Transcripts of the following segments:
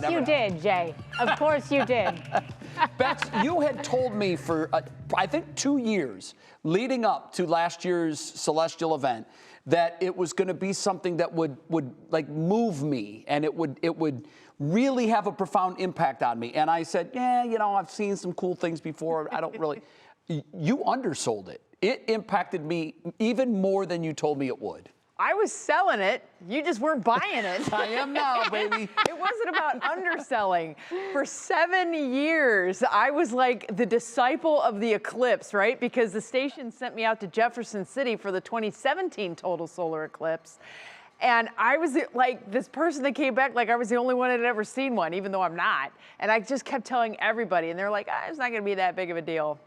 course you did, Jay. Of course you did. Beth, you had told me for, I think, 2 years leading up to last year's celestial event that it was going to be something that would like move me, and it would really have a profound impact on me. And I said, yeah, you know, I've seen some cool things before. I don't really. You undersold it. It impacted me even more than you told me it would. I was selling it. You just weren't buying it. I am now, baby. It wasn't about underselling. For 7 years, I was like the disciple of the eclipse, right? Because the station sent me out to Jefferson City for the 2017 total solar eclipse. And I was like this person that came back like I was the only one that had ever seen one, even though I'm not. And I just kept telling everybody, and they're like, it's not going to be that big of a deal.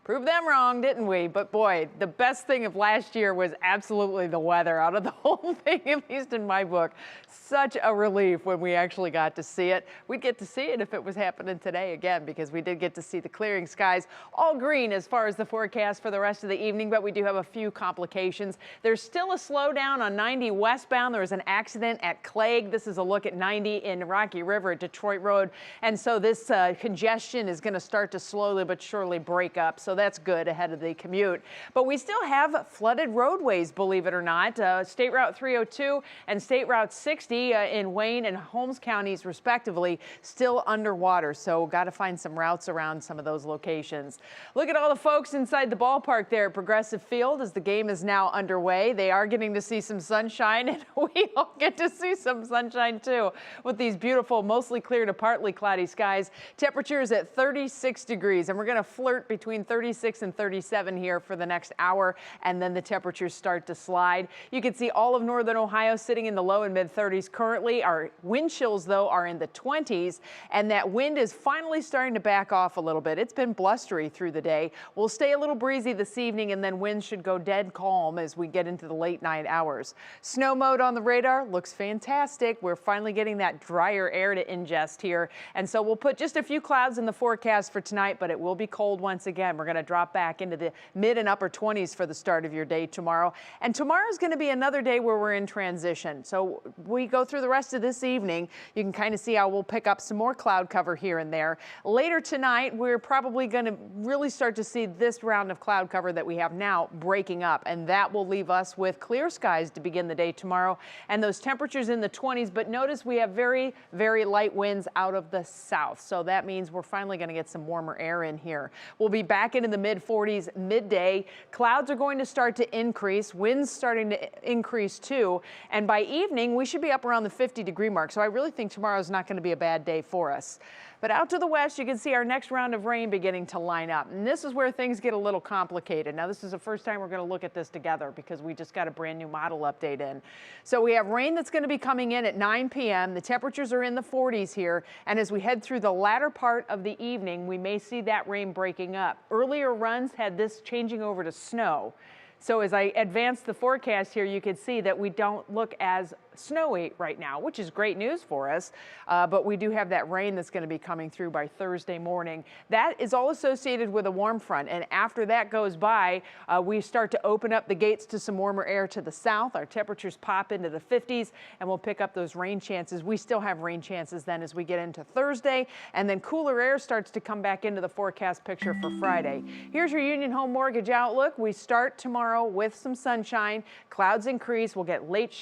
Proved them wrong, didn't we? But boy, the best thing of last year was absolutely the weather out of the whole thing, at least in my book. Such a relief when we actually got to see it. We'd get to see it if it was happening today again, because we did get to see the clearing skies. All green as far as the forecast for the rest of the evening, but we do have a few complications. There's still a slowdown on 90 westbound. There was an accident at Clegg. This is a look at 90 in Rocky River at Detroit Road. And so this congestion is going to start to slowly but surely break up. So that's good ahead of the commute. But we still have flooded roadways, believe it or not. State Route 302 and State Route 60 in Wayne and Holmes counties, respectively, still underwater. So got to find some routes around some of those locations. Look at all the folks inside the ballpark there at Progressive Field as the game is now underway. They are getting to see some sunshine, and we all get to see some sunshine too with these beautiful, mostly clear to partly cloudy skies. Temperatures at 36 degrees, and we're going to flirt between 36 and 37 here for the next hour, and then the temperatures start to slide. You can see all of northern Ohio sitting in the low and mid 30s currently. Our wind chills, though, are in the 20s, and that wind is finally starting to back off a little bit. It's been blustery through the day. We'll stay a little breezy this evening, and then winds should go dead calm as we get into the late night hours. Snow mode on the radar looks fantastic. We're finally getting that drier air to ingest here, and so we'll put just a few clouds in the forecast for tonight, but it will be cold once again. We're going to drop back into the mid and upper 20s for the start of your day tomorrow. And tomorrow is going to be another day where we're in transition. So we go through the rest of this evening. You can kind of see how we'll pick up some more cloud cover here and there. Later tonight, we're probably going to really start to see this round of cloud cover that we have now breaking up. And that will leave us with clear skies to begin the day tomorrow. And those temperatures in the 20s. But notice we have very, very light winds out of the south. So that means we're finally going to get some warmer air in here. We'll be back into the mid 40s midday. Clouds are going to start to increase, winds starting to increase too, and by evening we should be up around the 50-degree mark. So I really think tomorrow is not going to be a bad day for us. But out to the west, you can see our next round of rain beginning to line up. And this is where things get a little complicated. Now, this is the first time we're going to look at this together because we just got a brand new model update in. So we have rain that's going to be coming in at 9 p.m. The temperatures are in the 40s here. And as we head through the latter part of the evening, we may see that rain breaking up. Earlier runs had this changing over to snow. So as I advance the forecast here, you can see that we don't look as snowy right now, which is great news for us. But we do have that rain that's going to be coming through by Thursday morning. That is all associated with a warm front. And after that goes by, we start to open up the gates to some warmer air to the south. Our temperatures pop into the 50s, and we'll pick up those rain chances. We still have rain chances then as we get into Thursday. And then cooler air starts to come back into the forecast picture for Friday. Here's your Union Home Mortgage outlook. We start tomorrow with some sunshine. Clouds increase. We'll get late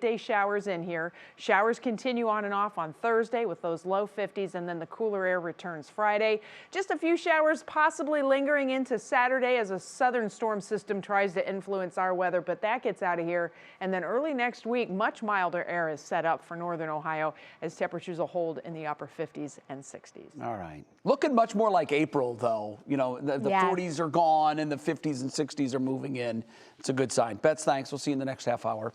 day showers in here. Showers continue on and off on Thursday with those low 50s, and then the cooler air returns Friday. Just a few showers possibly lingering into Saturday as a southern storm system tries to influence our weather, but that gets out of here. And then early next week, much milder air is set up for northern Ohio as temperatures will hold in the upper 50s and 60s. All right. Looking much more like April, though. You know, the 40s are gone and the 50s and 60s are moving in. It's a good sign. Bets, thanks. We'll see you in the next half hour.